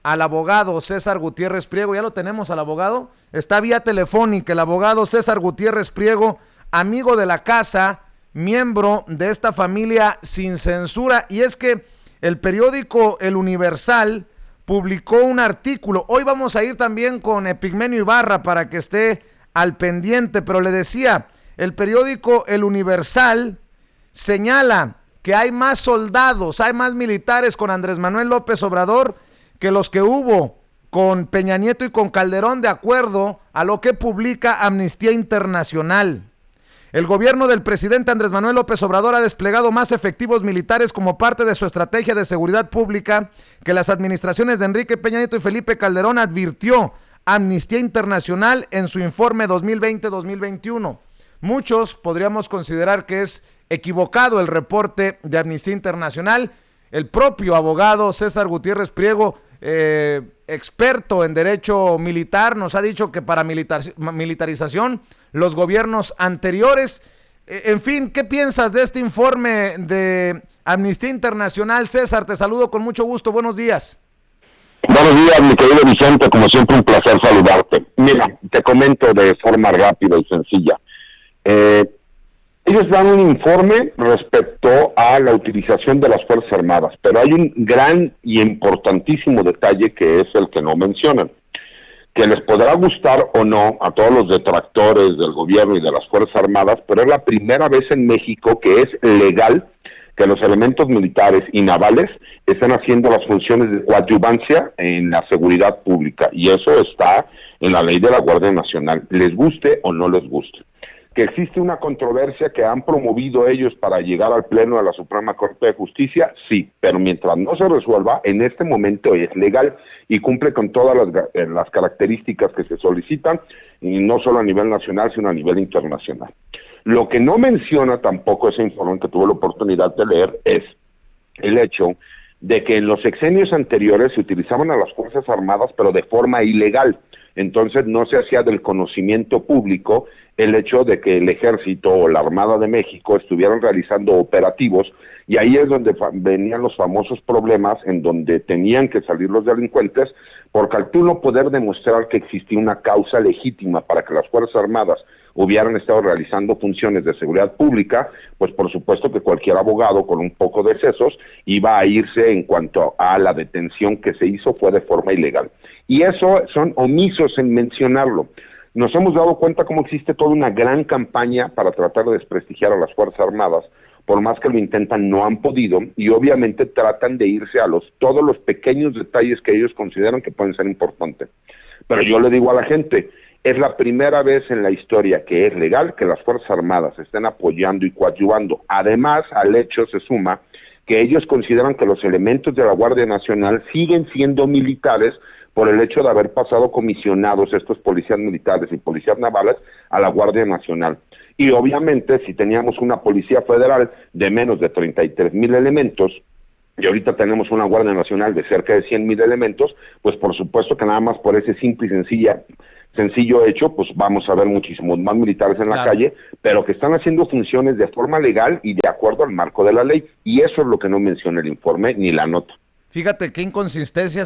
al abogado César Gutiérrez Priego. Ya lo tenemos al abogado. Está vía telefónica el abogado César Gutiérrez Priego, amigo de la casa, miembro de esta familia sin censura. Y es que el periódico El Universal publicó un artículo. Hoy vamos a ir también con Epigmenio Ibarra para que esté al pendiente, pero le decía, el periódico El Universal señala que hay más soldados, hay más militares con Andrés Manuel López Obrador que los que hubo con Peña Nieto y con Calderón, de acuerdo a lo que publica Amnistía Internacional. El gobierno del presidente Andrés Manuel López Obrador ha desplegado más efectivos militares como parte de su estrategia de seguridad pública que las administraciones de Enrique Peña Nieto y Felipe Calderón, advirtió Amnistía Internacional en su informe 2020-2021. Muchos podríamos considerar que es equivocado el reporte de Amnistía Internacional. El propio abogado César Gutiérrez Priego, experto en derecho militar, nos ha dicho que para militarización los gobiernos anteriores. En fin, ¿qué piensas de este informe de Amnistía Internacional? César, te saludo con mucho gusto, buenos días. Buenos días, mi querido Vicente, como siempre un placer saludarte. Mira, te comento de forma rápida y sencilla. Ellos dan un informe respecto a la utilización de las Fuerzas Armadas, pero hay un gran y importantísimo detalle que es el que no mencionan, que les podrá gustar o no a todos los detractores del gobierno y de las Fuerzas Armadas, pero es la primera vez en México que es legal que los elementos militares y navales están haciendo las funciones de coadyuvancia en la seguridad pública, y eso está en la ley de la Guardia Nacional, les guste o no les guste. Que existe una controversia que han promovido ellos para llegar al Pleno de la Suprema Corte de Justicia, sí, pero mientras no se resuelva, en este momento es legal y cumple con todas las características que se solicitan, y no solo a nivel nacional, sino a nivel internacional. Lo que no menciona tampoco ese informe que tuve la oportunidad de leer es el hecho de que en los sexenios anteriores se utilizaban a las Fuerzas Armadas, pero de forma ilegal. Entonces no se hacía del conocimiento público el hecho de que el Ejército o la Armada de México estuvieran realizando operativos, y ahí es donde venían los famosos problemas en donde tenían que salir los delincuentes, porque al tú no poder demostrar que existía una causa legítima para que las Fuerzas Armadas hubieran estado realizando funciones de seguridad pública, pues por supuesto que cualquier abogado con un poco de sesos iba a irse en cuanto a la detención que se hizo fue de forma ilegal. Y eso son omisos en mencionarlo. Nos hemos dado cuenta cómo existe toda una gran campaña para tratar de desprestigiar a las Fuerzas Armadas, por más que lo intentan, no han podido, y obviamente tratan de irse a todos los pequeños detalles que ellos consideran que pueden ser importantes. Pero yo le digo a la gente, es la primera vez en la historia que es legal que las Fuerzas Armadas estén apoyando y coadyuvando. Además, al hecho se suma que ellos consideran que los elementos de la Guardia Nacional siguen siendo militares por el hecho de haber pasado comisionados estos policías militares y policías navales a la Guardia Nacional. Y obviamente, si teníamos una policía federal de menos de 33,000 elementos, y ahorita tenemos una Guardia Nacional de cerca de 100,000 elementos, pues por supuesto que nada más por ese simple y sencillo hecho, pues vamos a ver muchísimos más militares en la calle, pero que están haciendo funciones de forma legal y de acuerdo al marco de la ley, y eso es lo que no menciona el informe ni la nota. Fíjate qué inconsistencias